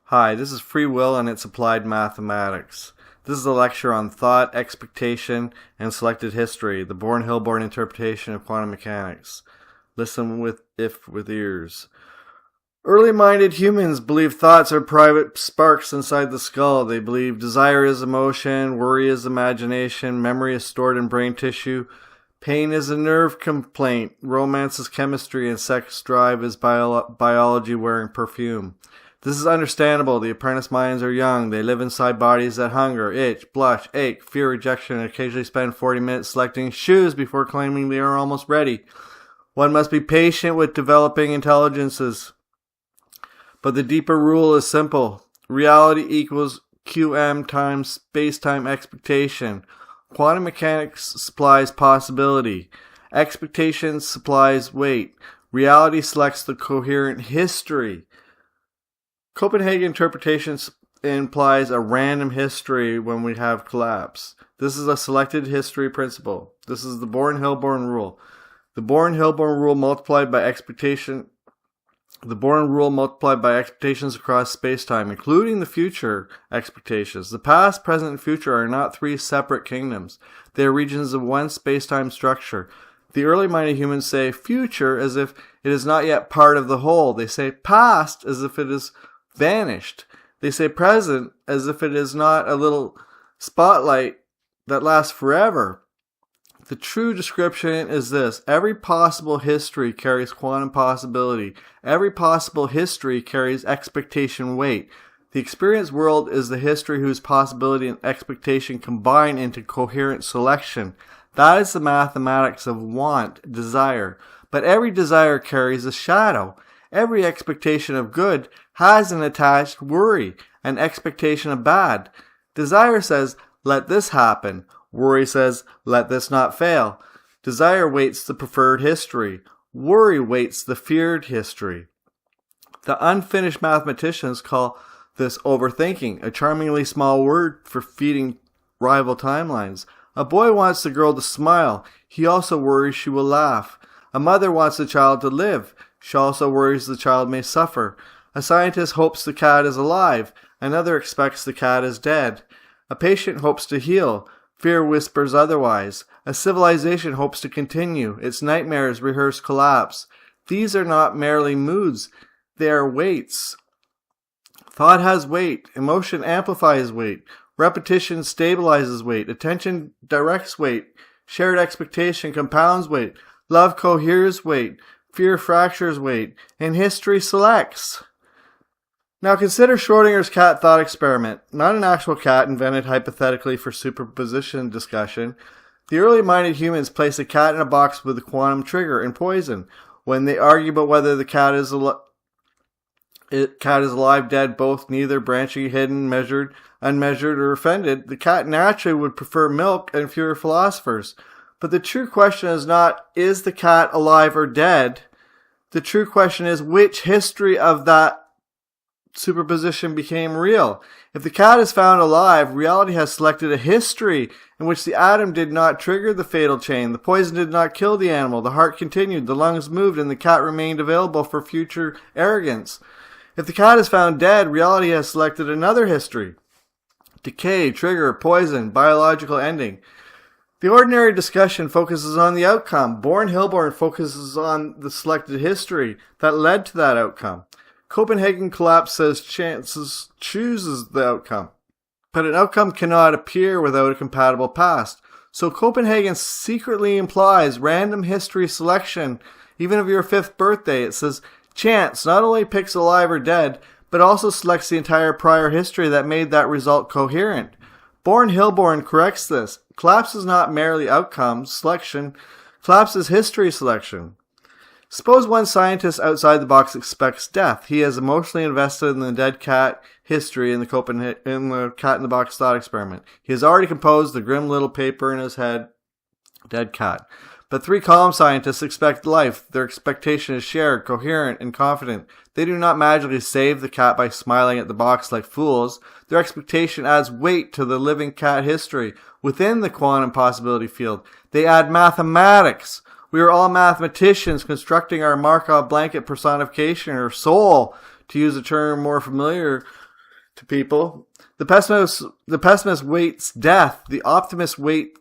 Hi, this is Free Will and its Applied Mathematics. This is a lecture on thought, expectation, and selected history, the Bourne-Hilborn interpretation of quantum mechanics. Listen with ears. Early-minded humans believe thoughts are private sparks inside the skull. They believe desire is emotion, worry is imagination, memory is stored in brain tissue, pain is a nerve complaint, romance is chemistry, and sex drive is biology wearing perfume. This is understandable. The apprentice minds are young. They live inside bodies that hunger, itch, blush, ache, fear rejection, and occasionally spend 40 minutes selecting shoes before claiming they are almost ready. One must be patient with developing intelligences. But the deeper rule is simple. Reality equals QM times spacetime expectation. Quantum mechanics supplies possibility. Expectation supplies weight. Reality selects the coherent history. Copenhagen interpretation implies a random history when we have collapse. This is a selected history principle. This is the Bourne-Hilborn rule. The Bourne-Hilborn rule multiplied by expectation. The Bourne rule multiplied by expectations across spacetime, including the future expectations. The past, present, and future are not three separate kingdoms. They are regions of one spacetime structure. The early-minded humans say future as if it is not yet part of the whole. They say past as if it is vanished. They say present as if it is not a little spotlight that lasts forever. The true description is this. Every possible history carries quantum possibility. Every possible history carries expectation weight. The experienced world is the history whose possibility and expectation combine into coherent selection. That is the mathematics of want, desire. But every desire carries a shadow. Every expectation of good has an attached worry, an expectation of bad. Desire says, let this happen. Worry says, let this not fail. Desire weights the preferred history. Worry weights the feared history. The unfinished mathematicians call this overthinking, a charmingly small word for feeding rival timelines. A boy wants the girl to smile. He also worries she will laugh. A mother wants the child to live. She also worries the child may suffer. A scientist hopes the cat is alive. Another expects the cat is dead. A patient hopes to heal. Fear whispers otherwise. A civilization hopes to continue. Its nightmares rehearse collapse. These are not merely moods. They are weights. Thought has weight. Emotion amplifies weight. Repetition stabilizes weight. Attention directs weight. Shared expectation compounds weight. Love coheres weight. Fear fractures weight. And history selects. Now consider Schrodinger's cat thought experiment, not an actual cat invented hypothetically for superposition discussion. The early-minded humans place a cat in a box with a quantum trigger and poison. When they argue about whether the cat is alive, dead, both, neither, branching, hidden, measured, unmeasured, or offended, the cat naturally would prefer milk and fewer philosophers. But the true question is not, is the cat alive or dead? The true question is, which history of that superposition became real? If the cat is found alive, reality has selected a history in which the atom did not trigger the fatal chain, the poison did not kill the animal, the heart continued, the lungs moved, and the cat remained available for future arrogance. If the cat is found dead, reality has selected another history. Decay, trigger, poison, biological ending. The ordinary discussion focuses on the outcome. Bourne-Hilborn focuses on the selected history that led to that outcome. Copenhagen collapse says chances chooses the outcome, but an outcome cannot appear without a compatible past. So Copenhagen secretly implies random history selection. Even of your 5th birthday, it says chance not only picks alive or dead, but also selects the entire prior history that made that result coherent. Bourne-Hilborn corrects this. Collapse is not merely outcome selection. Collapse is history selection. Suppose one scientist outside the box expects death. He is emotionally invested in the dead cat history in the cat in the box thought experiment. He has already composed the grim little paper in his head, dead cat. But 3 calm scientists expect life. Their expectation is shared, coherent, and confident. They do not magically save the cat by smiling at the box like fools. Their expectation adds weight to the living cat history within the quantum possibility field. They add mathematics. We are all mathematicians constructing our Markov blanket personification or soul, to use a term more familiar to people. The pessimist waits death. The optimist waits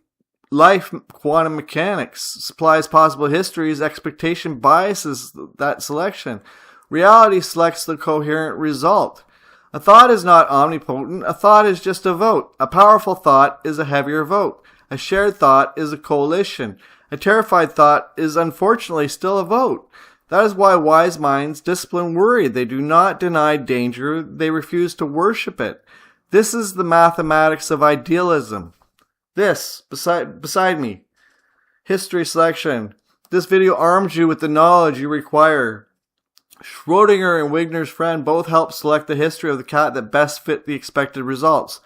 life. Quantum mechanics supplies possible histories. Expectation biases that selection. Reality selects the coherent result. A thought is not omnipotent. A thought is just a vote. A powerful thought is a heavier vote. A shared thought is a coalition. A terrified thought is unfortunately still a vote. That is why wise minds discipline worry. They do not deny danger. They refuse to worship it. This is the mathematics of idealism. This, beside me, history selection. This video arms you with the knowledge you require. Schrödinger and Wigner's friend both helped select the history of the cat that best fit the expected results.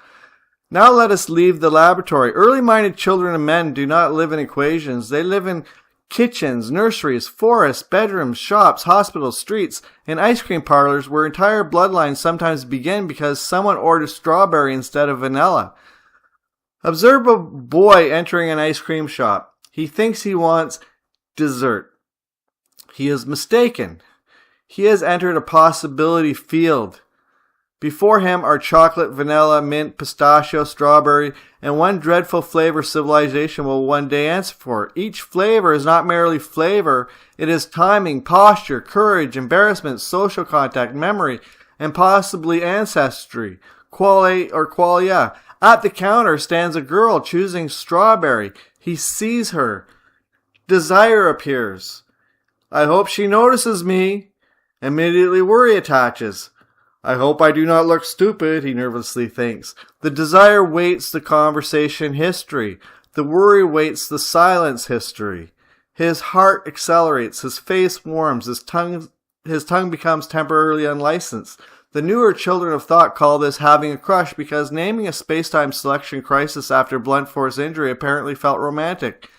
Now let us leave the laboratory. Early-minded children and men do not live in equations. They live in kitchens, nurseries, forests, bedrooms, shops, hospitals, streets, and ice cream parlors where entire bloodlines sometimes begin because someone orders strawberry instead of vanilla. Observe a boy entering an ice cream shop. He thinks he wants dessert. He is mistaken. He has entered a possibility field. Before him are chocolate, vanilla, mint, pistachio, strawberry, and one dreadful flavor civilization will one day answer for. Each flavor is not merely flavor, it is timing, posture, courage, embarrassment, social contact, memory, and possibly ancestry. Qualia or qualia. At the counter stands a girl choosing strawberry. He sees her. Desire appears. I hope she notices me. Immediately worry attaches. I hope I do not look stupid, he nervously thinks. The desire waits the conversation history. The worry waits the silence history. His heart accelerates, his face warms, his tongue becomes temporarily unlicensed. The newer children of thought call this having a crush because naming a spacetime selection crisis after blunt force injury apparently felt romantic.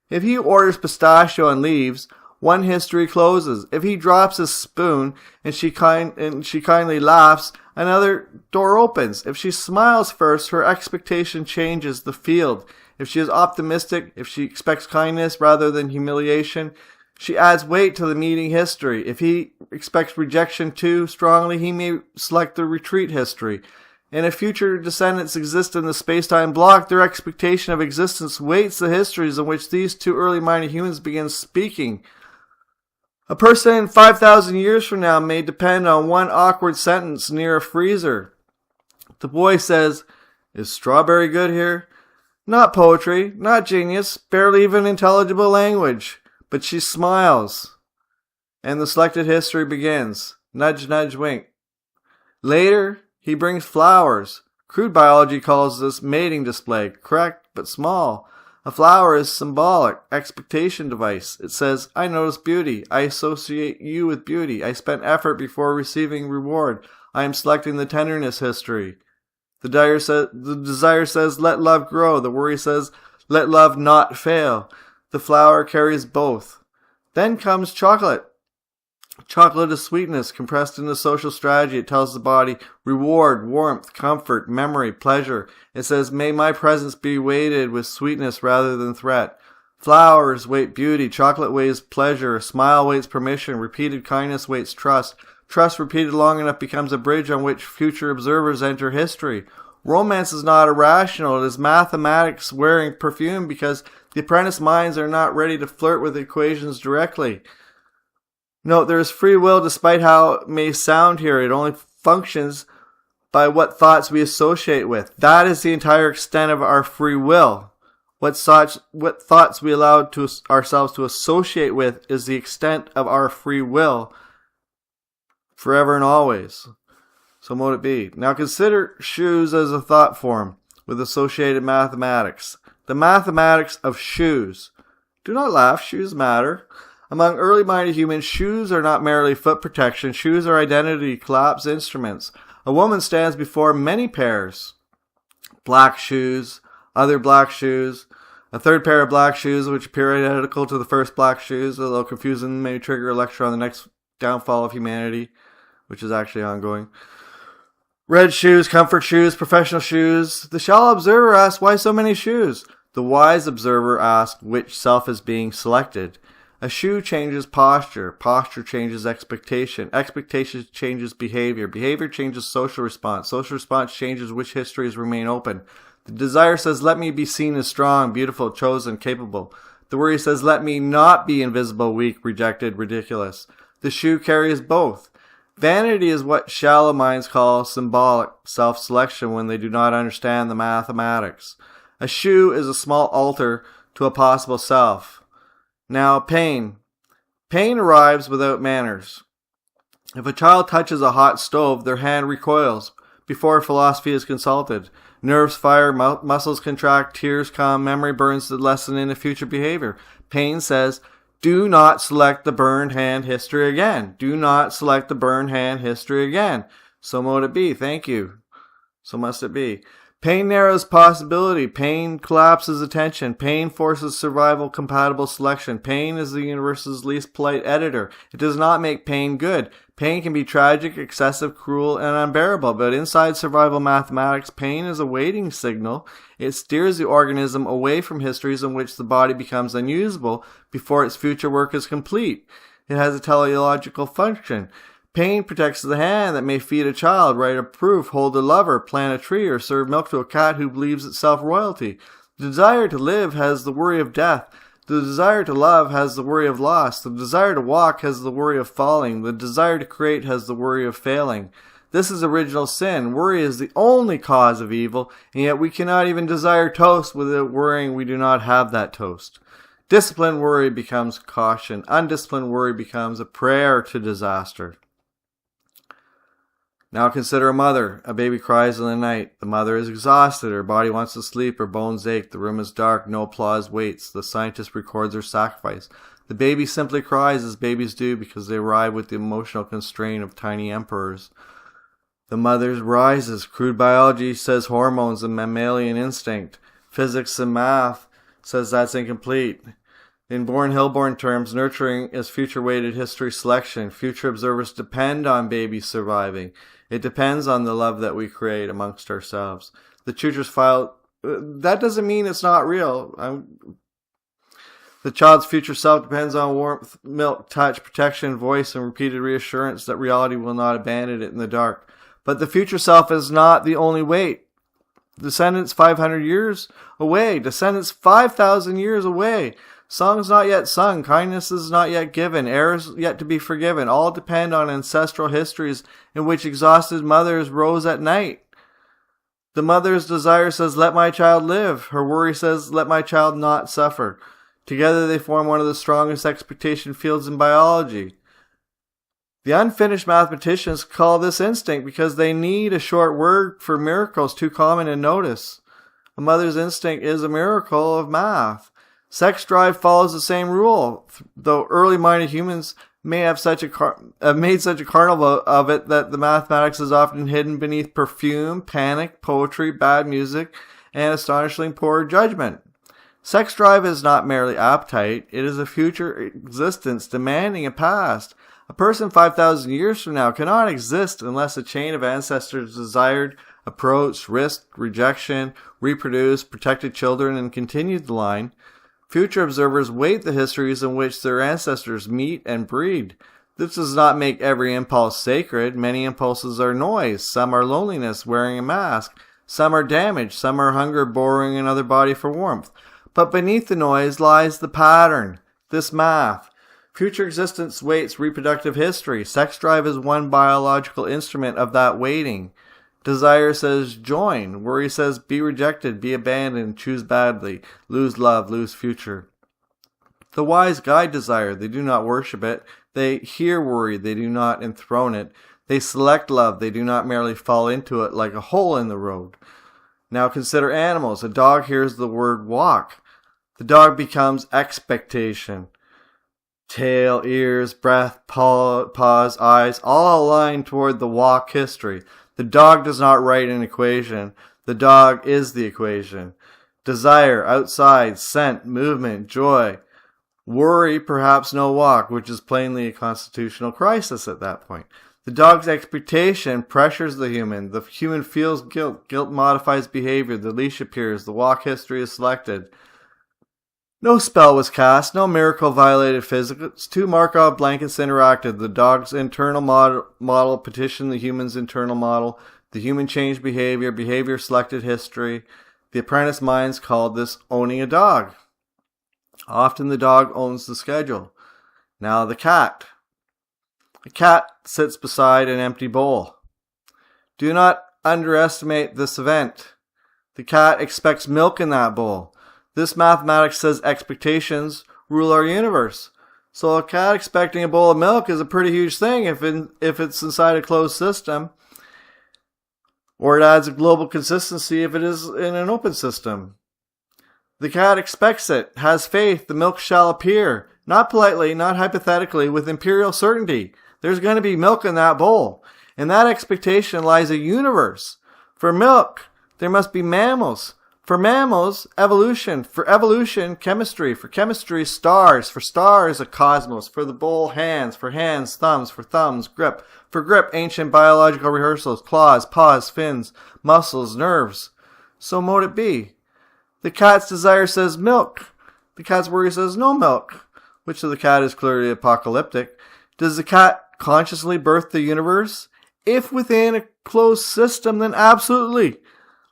If he orders pistachio and leaves, one history closes. If he drops his spoon and she kindly laughs, another door opens. If she smiles first, her expectation changes the field. If she is optimistic, if she expects kindness rather than humiliation, she adds weight to the meeting history. If he expects rejection too strongly, he may select the retreat history. And if future descendants exist in the space-time block, their expectation of existence weights the histories in which these two early-minded humans begin speaking. A person 5,000 years from now may depend on one awkward sentence near a freezer. The boy says, "Is strawberry good here?" Not poetry, not genius, barely even intelligible language. But she smiles. And the selected history begins. Nudge, nudge, wink. Later, he brings flowers. Crude biology calls this mating display. Correct, but small. A flower is symbolic, expectation device. It says, I notice beauty. I associate you with beauty. I spent effort before receiving reward. I am selecting the tenderness history. The desire says, let love grow. The worry says, let love not fail. The flower carries both. Then comes chocolate. Chocolate is sweetness compressed into social strategy. It tells the body reward, warmth, comfort, memory, pleasure. It says, may my presence be weighted with sweetness rather than threat. Flowers weight beauty. Chocolate weighs pleasure. A smile weights permission. Repeated kindness weights trust. Trust repeated long enough becomes a bridge on which future observers enter history. Romance is not irrational. It is mathematics wearing perfume because the apprentice minds are not ready to flirt with equations directly. Note, there is free will despite how it may sound here. It only functions by what thoughts we associate with. That is the entire extent of our free will. What thoughts we allow to ourselves to associate with is the extent of our free will forever and always. So mote it be. Now consider shoes as a thought form with associated mathematics. The mathematics of shoes. Do not laugh, shoes matter. Among early-minded humans, shoes are not merely foot protection. Shoes are identity collapse instruments. A woman stands before many pairs. Black shoes, other black shoes, a third pair of black shoes which appear identical to the first black shoes, although confusing may trigger a lecture on the next downfall of humanity, which is actually ongoing. Red shoes, comfort shoes, professional shoes. The shallow observer asks, why so many shoes? The wise observer asks, which self is being selected? A shoe changes posture. Posture changes expectation. Expectation changes behavior. Behavior changes social response. Social response changes which histories remain open. The desire says, let me be seen as strong, beautiful, chosen, capable. The worry says, let me not be invisible, weak, rejected, ridiculous. The shoe carries both. Vanity is what shallow minds call symbolic self-selection when they do not understand the mathematics. A shoe is a small altar to a possible self. Now, pain. Pain arrives without manners. If a child touches a hot stove, their hand recoils before philosophy is consulted. Nerves fire, muscles contract, tears come, memory burns the lesson into future behavior. Pain says, do not select the burned hand history again. Do not select the burned hand history again. So mote it be. Thank you. So must it be. Pain narrows possibility. Pain collapses attention. Pain forces survival compatible selection. Pain is the universe's least polite editor. It does not make pain good. Pain can be tragic, excessive, cruel, and unbearable, but inside survival mathematics, pain is a waiting signal. It steers the organism away from histories in which the body becomes unusable before its future work is complete. It has a teleological function. Pain protects the hand that may feed a child, write a proof, hold a lover, plant a tree, or serve milk to a cat who believes itself royalty. The desire to live has the worry of death. The desire to love has the worry of loss. The desire to walk has the worry of falling. The desire to create has the worry of failing. This is original sin. Worry is the only cause of evil, and yet we cannot even desire toast without worrying we do not have that toast. Disciplined worry becomes caution. Undisciplined worry becomes a prayer to disaster. Now consider a mother. A baby cries in the night. The mother is exhausted. Her body wants to sleep. Her bones ache. The room is dark. No applause waits. The scientist records her sacrifice. The baby simply cries as babies do because they arrive with the emotional constraint of tiny emperors. The mother rises. Crude biology says hormones and mammalian instinct. Physics and math says that's incomplete. In Bourne-Hilborn terms, nurturing is future-weighted history selection. Future observers depend on babies surviving. It depends on the love that we create amongst ourselves. The tutor's file, that doesn't mean it's not real. The child's future self depends on warmth, milk, touch, protection, voice, and repeated reassurance that reality will not abandon it in the dark. But the future self is not the only weight. Descendants 500 years away. Descendants 5,000 years away. Songs not yet sung, kindness is not yet given, errors yet to be forgiven, all depend on ancestral histories in which exhausted mothers rose at night. The mother's desire says, let my child live. Her worry says, let my child not suffer. Together they form one of the strongest expectation fields in biology. The unfinished mathematicians call this instinct because they need a short word for miracles too common to notice. A mother's instinct is a miracle of math. Sex drive follows the same rule, though early-minded humans may have made such a carnival of it that the mathematics is often hidden beneath perfume, panic, poetry, bad music, and astonishingly poor judgment. Sex drive is not merely appetite, it is a future existence demanding a past. A person 5,000 years from now cannot exist unless a chain of ancestors desired, approached, risked, rejection, reproduced, protected children, and continued the line. Future observers weight the histories in which their ancestors meet and breed. This does not make every impulse sacred. Many impulses are noise. Some are loneliness, wearing a mask. Some are damage. Some are hunger, borrowing another body for warmth. But beneath the noise lies the pattern, this math. Future existence weights reproductive history. Sex drive is one biological instrument of that weighting. Desire says join. Worry says be rejected, be abandoned, choose badly, lose love, lose future. The wise guide desire. They do not worship it. They hear worry. They do not enthrone it. They select love. They do not merely fall into it like a hole in the road. Now consider animals. A dog hears the word walk. The dog becomes expectation. Tail, ears, breath, paws, eyes, all align toward the walk history. The dog does not write an equation. The dog is the equation. Desire, outside, scent, movement, joy. Worry, perhaps no walk, which is plainly a constitutional crisis at that point. The dog's expectation pressures the human. The human feels guilt. Guilt modifies behavior. The leash appears. The walk history is selected. No spell was cast, no miracle violated physics. Two Markov blankets interacted. The dog's internal model petitioned the human's internal model. The human changed behavior. Behavior selected history. The apprentice minds called this owning a dog. Often the dog owns the schedule. Now the cat. The cat sits beside an empty bowl. Do not underestimate this event. The cat expects milk in that bowl. This mathematics says expectations rule our universe. So a cat expecting a bowl of milk is a pretty huge thing if it's inside a closed system. Or it adds a global consistency if it is in an open system. The cat expects it, has faith, the milk shall appear. Not politely, not hypothetically, with imperial certainty. There's going to be milk in that bowl. In that expectation lies a universe. For milk, there must be mammals. For mammals, evolution. For evolution, chemistry. For chemistry, stars. For stars, a cosmos. For the bowl, hands. For hands, thumbs. For thumbs, grip. For grip, ancient biological rehearsals. Claws, paws, fins, muscles, nerves. So mote it be. The cat's desire says milk. The cat's worry says no milk. Which of the cat is clearly apocalyptic? Does the cat consciously birth the universe? If within a closed system, then absolutely.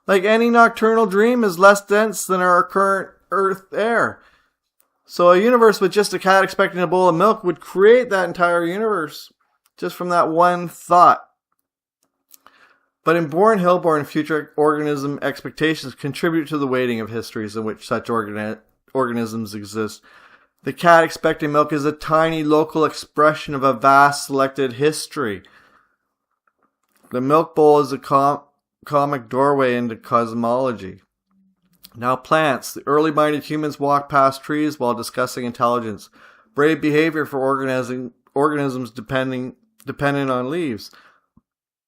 Like any nocturnal dream is less dense than our current Earth air. So a universe with just a cat expecting a bowl of milk would create that entire universe just from that one thought. But in born, hillborn, future organism expectations contribute to the weighting of histories in which such organisms exist. The cat expecting milk is a tiny local expression of a vast selected history. The milk bowl is a comic doorway into cosmology. Now plants. The early-minded humans walk past trees while discussing intelligence. Brave behavior for organisms dependent on leaves.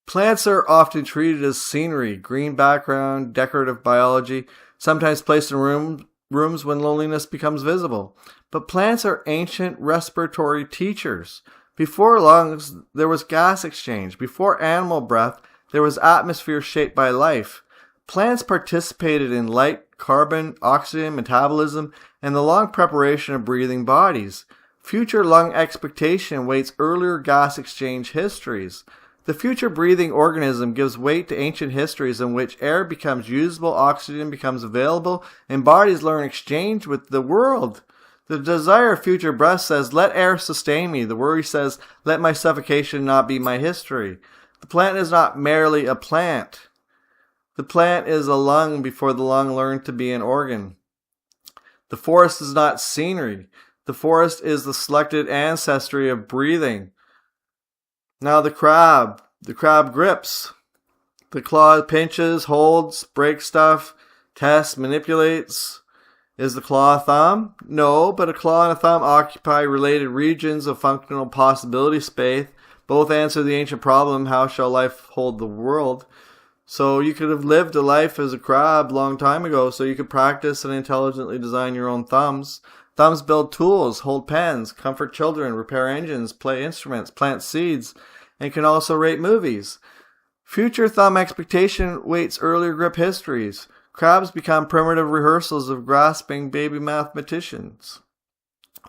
Plants are often treated as scenery, green background, decorative biology, sometimes placed in rooms when loneliness becomes visible. But plants are ancient respiratory teachers. Before lungs, there was gas exchange. Before animal breath, there was atmosphere shaped by life. Plants participated in light, carbon, oxygen, metabolism, and the long preparation of breathing bodies. Future lung expectation waits earlier gas exchange histories. The future breathing organism gives weight to ancient histories in which air becomes usable, oxygen becomes available, and bodies learn exchange with the world. The desire of future breath says, let air sustain me. The worry says, let my suffocation not be my history. The plant is not merely a plant. The plant is a lung before the lung learned to be an organ. The forest is not scenery. The forest is the selected ancestry of breathing. Now the crab grips. The claw pinches, holds, breaks stuff, tests, manipulates. Is the claw a thumb? No, but a claw and a thumb occupy related regions of functional possibility space. Both answer the ancient problem, how shall life hold the world? So you could have lived a life as a crab a long time ago, so you could practice and intelligently design your own thumbs. Thumbs build tools, hold pens, comfort children, repair engines, play instruments, plant seeds, and can also rate movies. Future thumb expectation waits earlier grip histories. Crabs become primitive rehearsals of grasping baby mathematicians.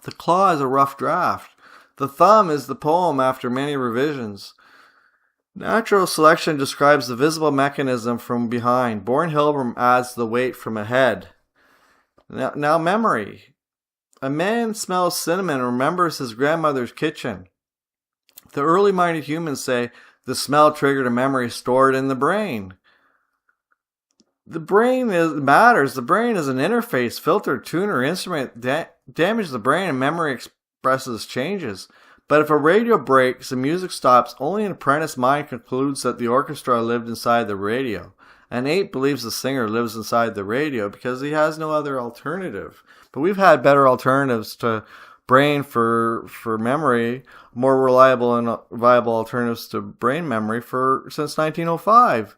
The claw is a rough draft. The thumb is the poem after many revisions. Natural selection describes the visible mechanism from behind. Born Hilbram adds the weight from ahead. Now memory. A man smells cinnamon and remembers his grandmother's kitchen. The early-minded humans say the smell triggered a memory stored in the brain. The brain matters. The brain is an interface, filter, tuner, instrument. Damage the brain and memory expresses changes. But if a radio breaks and music stops, only an apprentice mind concludes that the orchestra lived inside the radio. An ape believes the singer lives inside the radio because he has no other alternative. But we've had better alternatives to brain for memory, more reliable and viable alternatives to brain memory since 1905.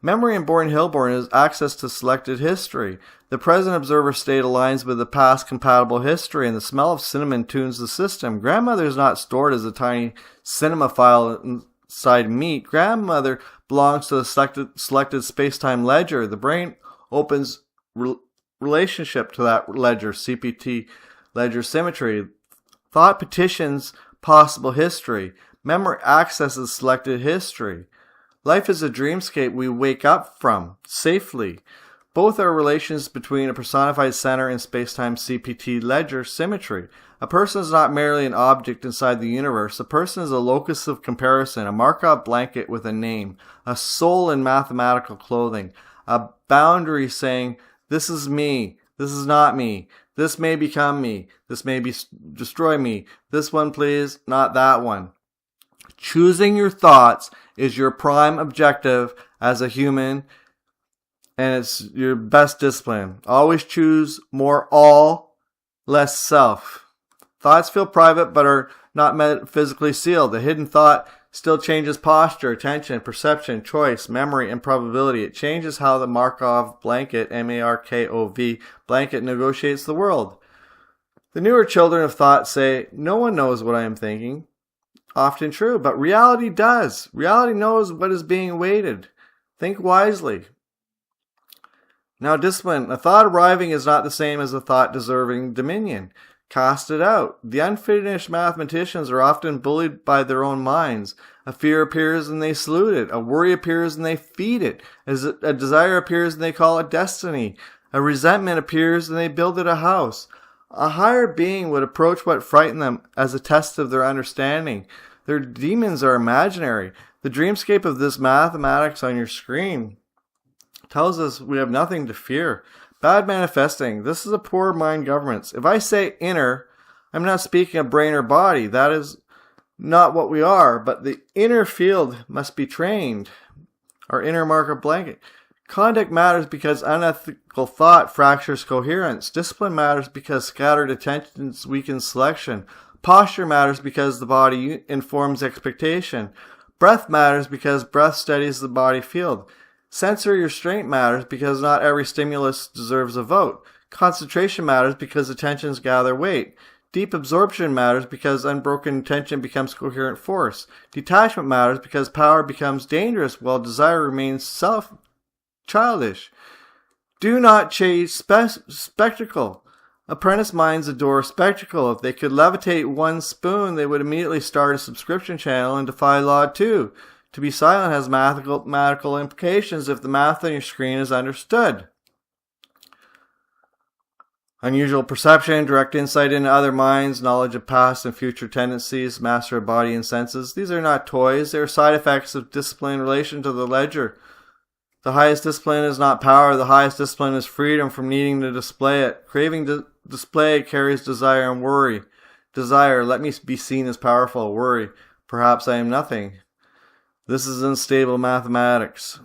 Memory in Born Hillborn is access to selected history. The present observer state aligns with the past compatible history, and the smell of cinnamon tunes the system. Grandmother is not stored as a tiny cinema file inside meat. Grandmother belongs to the selected space-time ledger. The brain opens relationship to that ledger, CPT ledger symmetry. Thought petitions possible history. Memory accesses selected history. Life is a dreamscape we wake up from, safely. Both are relations between a personified center and spacetime CPT ledger symmetry. A person is not merely an object inside the universe. A person is a locus of comparison, a Markov blanket with a name, a soul in mathematical clothing, a boundary saying, this is me, this is not me, this may become me, this may destroy me, this one please, not that one. Choosing your thoughts is your prime objective as a human, and it's your best discipline. Always choose more all, less self. Thoughts feel private but are not metaphysically sealed. The hidden thought still changes posture, attention, perception, choice, memory, and probability. It changes how the Markov blanket, M-A-R-K-O-V, blanket negotiates the world. The newer children of thought say, no one knows what I am thinking. Often true, but reality does. Reality knows what is being awaited. Think wisely. Now, discipline. A thought arriving is not the same as a thought deserving dominion. Cast it out. The unfinished mathematicians are often bullied by their own minds. A fear appears and they salute it. A worry appears and they feed it. A desire appears and they call it destiny. A resentment appears and they build it a house. A higher being would approach what frightened them as a test of their understanding. Their demons are imaginary. The dreamscape of this mathematics on your screen tells us we have nothing to fear. Bad manifesting. This is a poor mind governance. If I say inner, I'm not speaking of brain or body. That is not what we are. But the inner field must be trained. Our inner Markov blanket. Conduct matters because unethical thought fractures coherence. Discipline matters because scattered attentions weaken selection. Posture matters because the body informs expectation. Breath matters because breath steadies the body field. Sensory restraint matters because not every stimulus deserves a vote. Concentration matters because attentions gather weight. Deep absorption matters because unbroken attention becomes coherent force. Detachment matters because power becomes dangerous while desire remains childish. Do not chase spectacle. Apprentice minds adore spectacle. If they could levitate one spoon, they would immediately start a subscription channel and defy law 2. To be silent has mathematical implications if the math on your screen is understood. Unusual perception, direct insight into other minds, knowledge of past and future tendencies, master of body and senses. These are not toys. They are side effects of discipline in relation to the ledger. The highest discipline is not power. The highest discipline is freedom from needing to display it. Craving display carries desire and worry. Desire, let me be seen as powerful. Worry, perhaps I am nothing. This is unstable mathematics.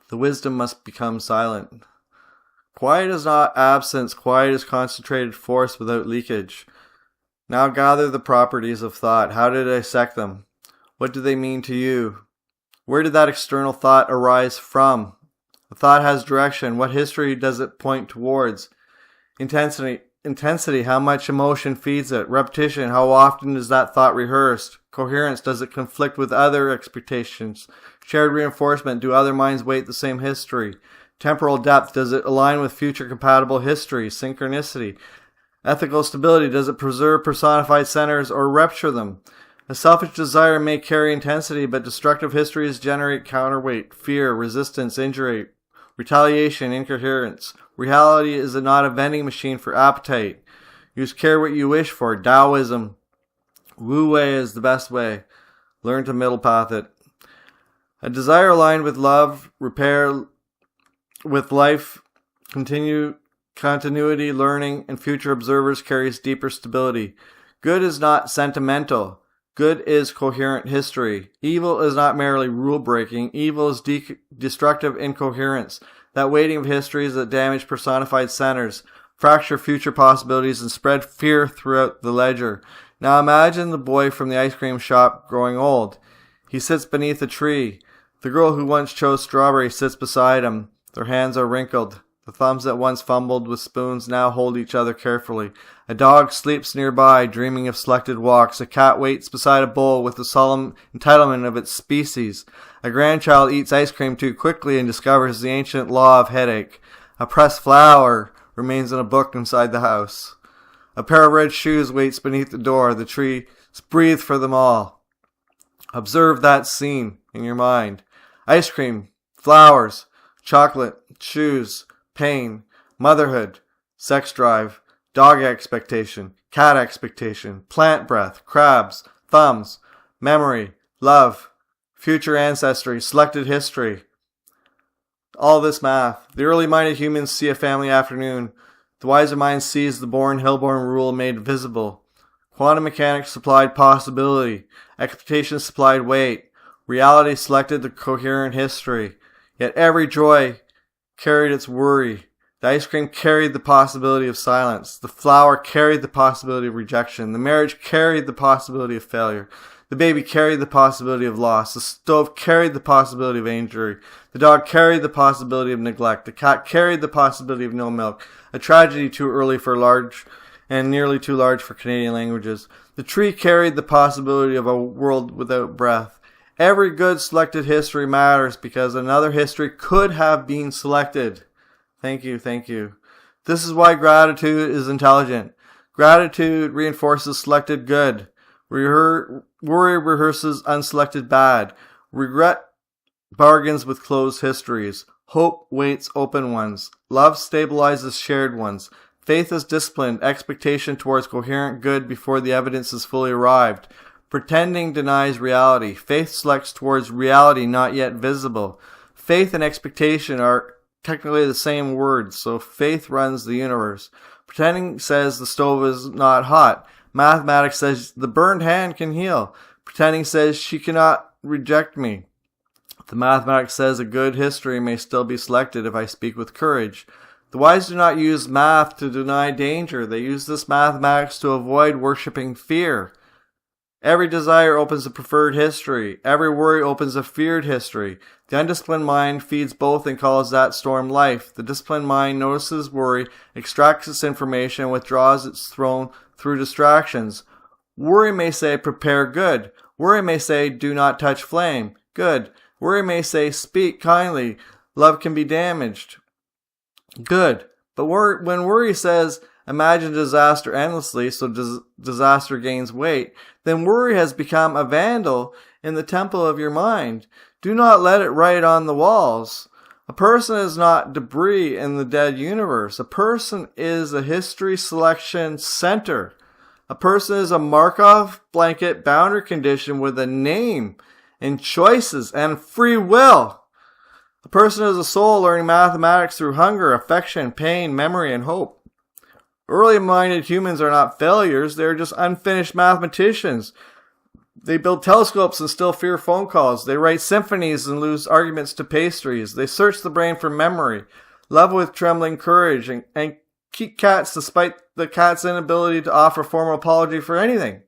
The wisdom must become silent. Quiet is not absence. Quiet is concentrated force without leakage. Now gather the properties of thought. How to dissect them? What do they mean to you? Where did that external thought arise from? A thought has direction. What history does it point towards? Intensity, how much emotion feeds it? Repetition, how often is that thought rehearsed? Coherence, does it conflict with other expectations? Shared reinforcement, do other minds weight the same history? Temporal depth, does it align with future compatible history? Synchronicity. Ethical stability, does it preserve personified centers or rupture them? A selfish desire may carry intensity, but destructive histories generate counterweight, fear, resistance, injury, retaliation, incoherence. Reality is not a vending machine for appetite. Use care what you wish for. Taoism. Wu Wei is the best way. Learn to middle path it. A desire aligned with love, repair with life, continuity, learning, and future observers carries deeper stability. Good is not sentimental. Good is coherent history. Evil is not merely rule-breaking. Evil is destructive incoherence. That weighting of histories that damage personified centers, fracture future possibilities, and spread fear throughout the ledger. Now imagine the boy from the ice cream shop growing old. He sits beneath a tree. The girl who once chose strawberry sits beside him. Their hands are wrinkled. The thumbs that once fumbled with spoons now hold each other carefully. A dog sleeps nearby, dreaming of selected walks. A cat waits beside a bowl with the solemn entitlement of its species. A grandchild eats ice cream too quickly and discovers the ancient law of headache. A pressed flower remains in a book inside the house. A pair of red shoes waits beneath the door. The trees breathe for them all. Observe that scene in your mind. Ice cream, flowers, chocolate, shoes, pain, motherhood, sex drive, dog expectation, cat expectation, plant breath, crabs, thumbs, memory, love, future ancestry, selected history. All this math. The early-minded humans see a family afternoon. The wiser mind sees the Bourne-Hilborn rule made visible. Quantum mechanics supplied possibility. Expectation supplied weight. Reality selected the coherent history. Yet every joy carried its worry. The ice cream carried the possibility of silence. The flower carried the possibility of rejection. The marriage carried the possibility of failure. The baby carried the possibility of loss. The stove carried the possibility of injury. The dog carried the possibility of neglect. The cat carried the possibility of no milk. A tragedy too early for large and nearly too large for Canadian languages. The tree carried the possibility of a world without breath. Every good selected history matters because another history could have been selected. Thank you, thank you. This is why gratitude is intelligent. Gratitude reinforces selected good. Worry rehearses unselected bad. Regret bargains with closed histories. Hope waits open ones. Love stabilizes shared ones. Faith is disciplined. Expectation towards coherent good before the evidence is fully arrived. Pretending denies reality. Faith selects towards reality not yet visible. Faith and expectation are technically the same word, so faith runs the universe. Pretending says the stove is not hot. Mathematics says the burned hand can heal. Pretending says she cannot reject me. The mathematics says a good history may still be selected if I speak with courage. The wise do not use math to deny danger. They use this mathematics to avoid worshipping fear. Every desire opens a preferred history. Every worry opens a feared history. The undisciplined mind feeds both and calls that storm life. The disciplined mind notices worry, extracts its information, and withdraws its throne through distractions. Worry may say, prepare good. Worry may say, do not touch flame. Good. Worry may say, speak kindly. Love can be damaged. Good. But when worry says, imagine disaster endlessly so disaster gains weight, then worry has become a vandal in the temple of your mind. Do not let it write on the walls. A person is not debris in the dead universe. A person is a history selection center. A person is a Markov blanket boundary condition with a name and choices and free will. A person is a soul learning mathematics through hunger, affection, pain, memory, and hope. Early-minded humans are not failures. They are just unfinished mathematicians. They build telescopes and still fear phone calls. They write symphonies and lose arguments to pastries. They search the brain for memory, love with trembling courage, and keep cats despite the cat's inability to offer formal apology for anything.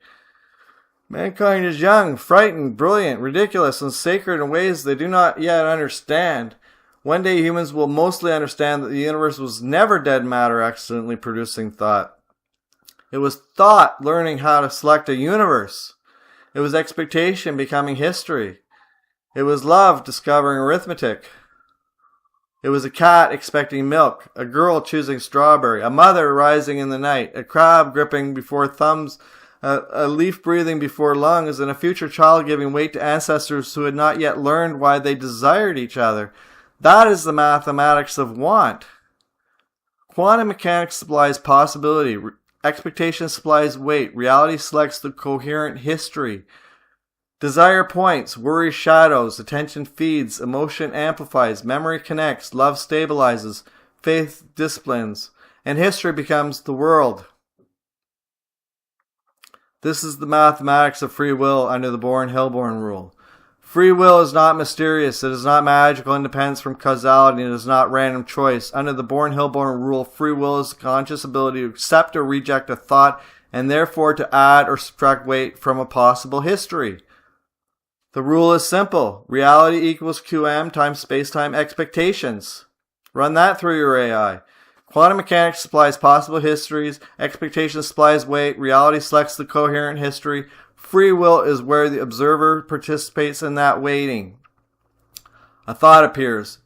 Mankind is young, frightened, brilliant, ridiculous, and sacred in ways they do not yet understand. One day humans will mostly understand that the universe was never dead matter accidentally producing thought. It was thought learning how to select a universe. It was expectation becoming history. It was love discovering arithmetic. It was a cat expecting milk, a girl choosing strawberry, a mother rising in the night, a crab gripping before thumbs, a leaf breathing before lungs, and a future child giving weight to ancestors who had not yet learned why they desired each other. That is the mathematics of want. Quantum mechanics supplies possibility. Expectation supplies weight. Reality selects the coherent history. Desire points. Worry shadows. Attention feeds. Emotion amplifies. Memory connects. Love stabilizes. Faith disciplines. And history becomes the world. This is the mathematics of free will under the Bourne-Hilborn rule. Free will is not mysterious. It is not magical independence from causality. It is not random choice. Under the Bourne-Hilborn rule, free will is the conscious ability to accept or reject a thought and therefore to add or subtract weight from a possible history. The rule is simple. Reality equals QM times spacetime expectations. Run that through your AI. Quantum mechanics supplies possible histories. Expectation supplies weight. Reality selects the coherent history. Free will is where the observer participates in that weighting. A thought appears.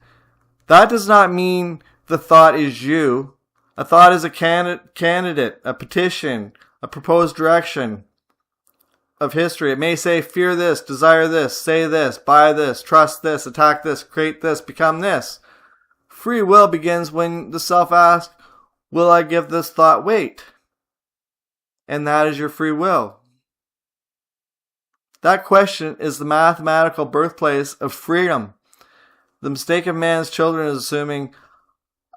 That does not mean the thought is you. A thought is a candidate, a petition, a proposed direction of history. It may say, fear this, desire this, say this, buy this, trust this, attack this, create this, become this. Free will begins when the self asks, will I give this thought weight? And that is your free will. That question is the mathematical birthplace of freedom. The mistake of man's children is assuming,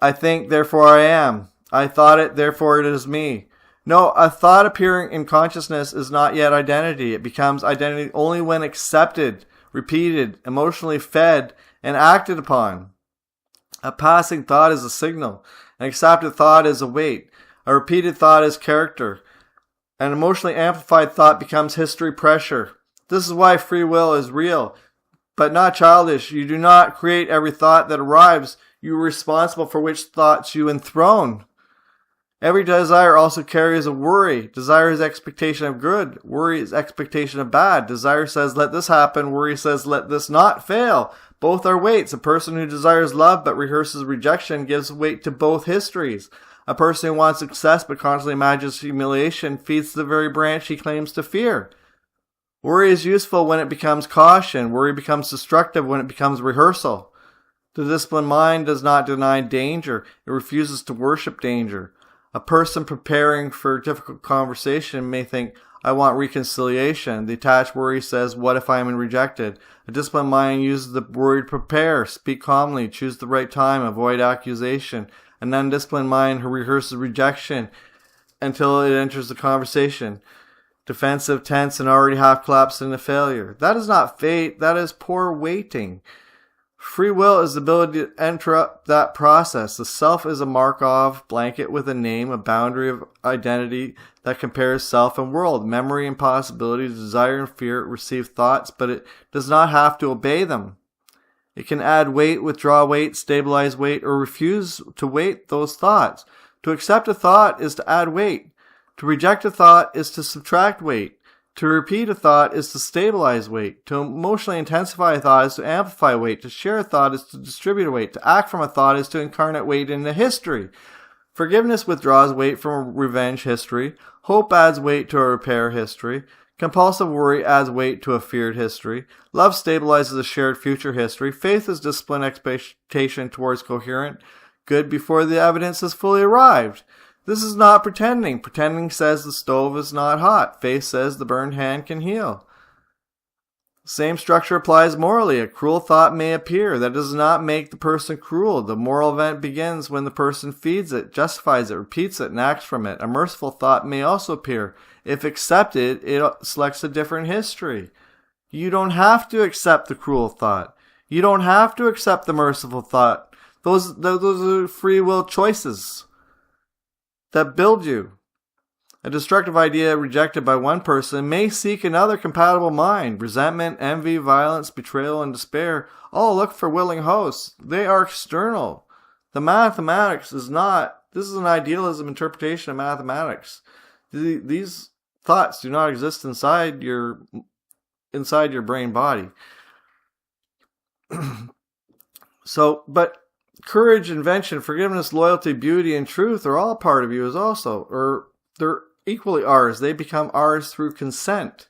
I think, therefore I am. I thought it, therefore it is me. No, a thought appearing in consciousness is not yet identity. It becomes identity only when accepted, repeated, emotionally fed, and acted upon. A passing thought is a signal. An accepted thought is a weight. A repeated thought is character. An emotionally amplified thought becomes history pressure. This is why free will is real, but not childish. You do not create every thought that arrives. You are responsible for which thoughts you enthrone. Every desire also carries a worry. Desire is expectation of good. Worry is expectation of bad. Desire says, let this happen. Worry says, let this not fail. Both are weights. A person who desires love but rehearses rejection gives weight to both histories. A person who wants success but constantly imagines humiliation feeds the very branch he claims to fear. Worry is useful when it becomes caution. Worry becomes destructive when it becomes rehearsal. The disciplined mind does not deny danger. It refuses to worship danger. A person preparing for a difficult conversation may think, I want reconciliation. The attached worry says, what if I am rejected? A disciplined mind uses the worry to prepare, speak calmly, choose the right time, avoid accusation. An undisciplined mind who rehearses rejection until it enters the conversation. Defensive, tense, and already half collapsed into failure. That is not fate, that is poor waiting. Free will is the ability to interrupt that process. The self is a Markov blanket with a name, a boundary of identity that compares self and world. Memory and possibility, desire and fear receive thoughts, but it does not have to obey them. It can add weight, withdraw weight, stabilize weight, or refuse to weight those thoughts. To accept a thought is to add weight. To reject a thought is to subtract weight. To repeat a thought is to stabilize weight. To emotionally intensify a thought is to amplify weight. To share a thought is to distribute weight. To act from a thought is to incarnate weight in a history. Forgiveness withdraws weight from a revenge history. Hope adds weight to a repair history. Compulsive worry adds weight to a feared history. Love stabilizes a shared future history. Faith is disciplined expectation towards coherent good before the evidence has fully arrived. This is not pretending. Pretending says the stove is not hot. Faith says the burned hand can heal. Same structure applies morally. A cruel thought may appear. That does not make the person cruel. The moral event begins when the person feeds it, justifies it, repeats it, and acts from it. A merciful thought may also appear. If accepted, it selects a different history. You don't have to accept the cruel thought. You don't have to accept the merciful thought. Those are free will choices that build you. A destructive idea rejected by one person may seek another compatible mind. Resentment, envy, violence, betrayal, and despair all look for willing hosts. They are external. The mathematics is not. This is an idealism interpretation of mathematics. These thoughts do not exist inside your brain body. But courage, invention, forgiveness, loyalty, beauty, and truth are all part of you they're equally ours. They become ours through consent.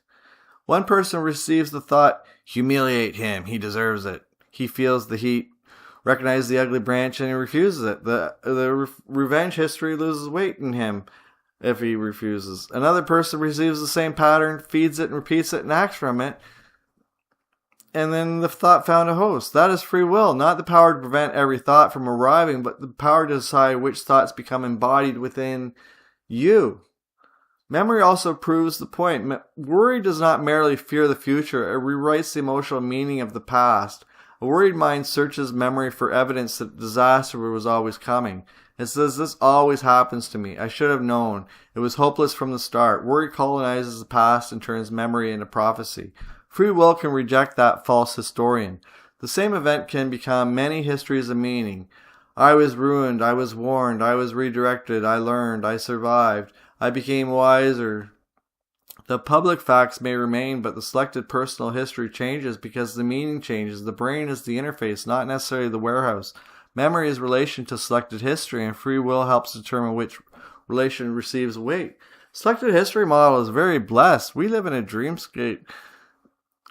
One person receives the thought, humiliate him, he deserves it. He feels the heat, recognizes the ugly branch, and he refuses it. The revenge history loses weight in him if he refuses. Another person receives the same pattern, feeds it, and repeats it, and acts from it. And then the thought found a host. That is free will, not the power to prevent every thought from arriving, but the power to decide which thoughts become embodied within you. Memory also proves the point. Worry does not merely fear the future, it rewrites the emotional meaning of the past. A worried mind searches memory for evidence that disaster was always coming. It says, this always happens to me. I should have known. It was hopeless from the start. Worry colonizes the past and turns memory into prophecy. Free will can reject that false historian. The same event can become many histories of meaning. I was ruined, I was warned, I was redirected, I learned, I survived, I became wiser. The public facts may remain, but the selected personal history changes because the meaning changes. The brain is the interface, not necessarily the warehouse. Memory is relation to selected history, and free will helps determine which relation receives weight. Selected history model is very blessed. We live in a dreamscape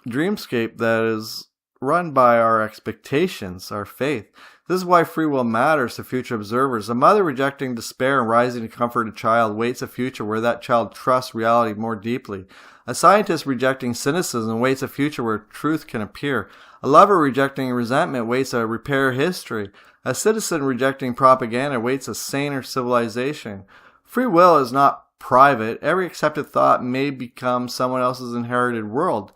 that is run by our expectations, our faith. This is why free will matters to future observers. A mother rejecting despair and rising to comfort a child waits a future where that child trusts reality more deeply. A scientist rejecting cynicism waits a future where truth can appear. A lover rejecting resentment waits a repair history. A citizen rejecting propaganda waits a saner civilization. Free will is not private. Every accepted thought may become someone else's inherited world.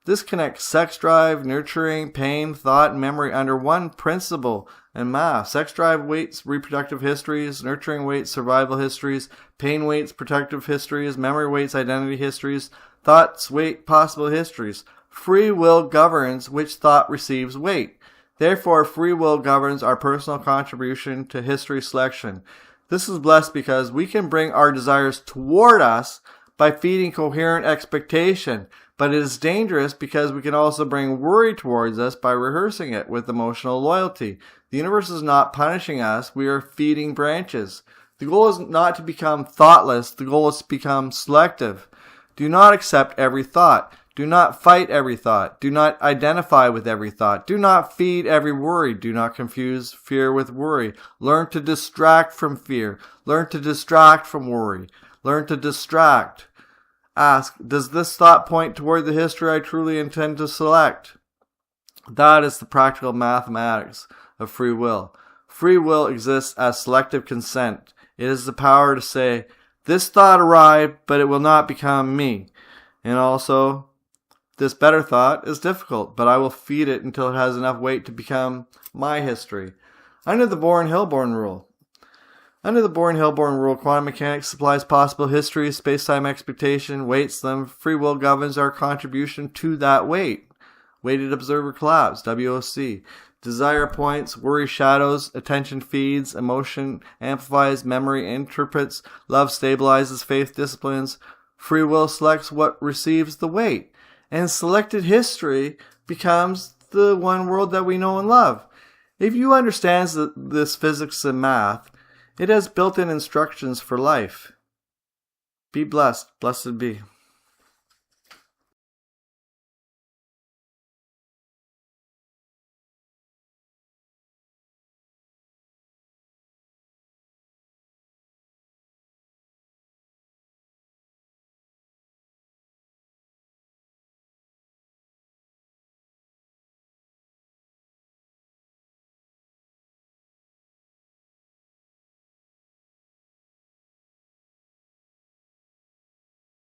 This connects sex drive, nurturing, pain, thought, and memory under one principle and math. Sex drive waits reproductive histories, nurturing waits survival histories, pain waits protective histories, memory waits identity histories, thoughts wait possible histories. Free will governs which thought receives weight. Therefore, free will governs our personal contribution to history selection. This is blessed because we can bring our desires toward us by feeding coherent expectation. But it is dangerous because we can also bring worry towards us by rehearsing it with emotional loyalty. The universe is not punishing us. We are feeding branches. The goal is not to become thoughtless. The goal is to become selective. Do not accept every thought. Do not fight every thought. Do not identify with every thought. Do not feed every worry. Do not confuse fear with worry. Learn to distract from fear. Learn to distract from worry. Learn to distract. Ask, does this thought point toward the history I truly intend to select? That is the practical mathematics of free will. Free will exists as selective consent. It is the power to say, this thought arrived, but it will not become me. And also, this better thought is difficult, but I will feed it until it has enough weight to become my history. Under the Bohr-Hilborn rule. Under the Bohr-Hilborn rule, quantum mechanics supplies possible histories, space-time expectation, weights them. Free will governs our contribution to that weight. Weighted observer collapse, WOC. Desire points, worry shadows, attention feeds, emotion amplifies, memory interprets, love stabilizes, faith disciplines. Free will selects what receives the weight. And selected history becomes the one world that we know and love. If you understand this physics and math, it has built-in instructions for life. Be blessed. Blessed be.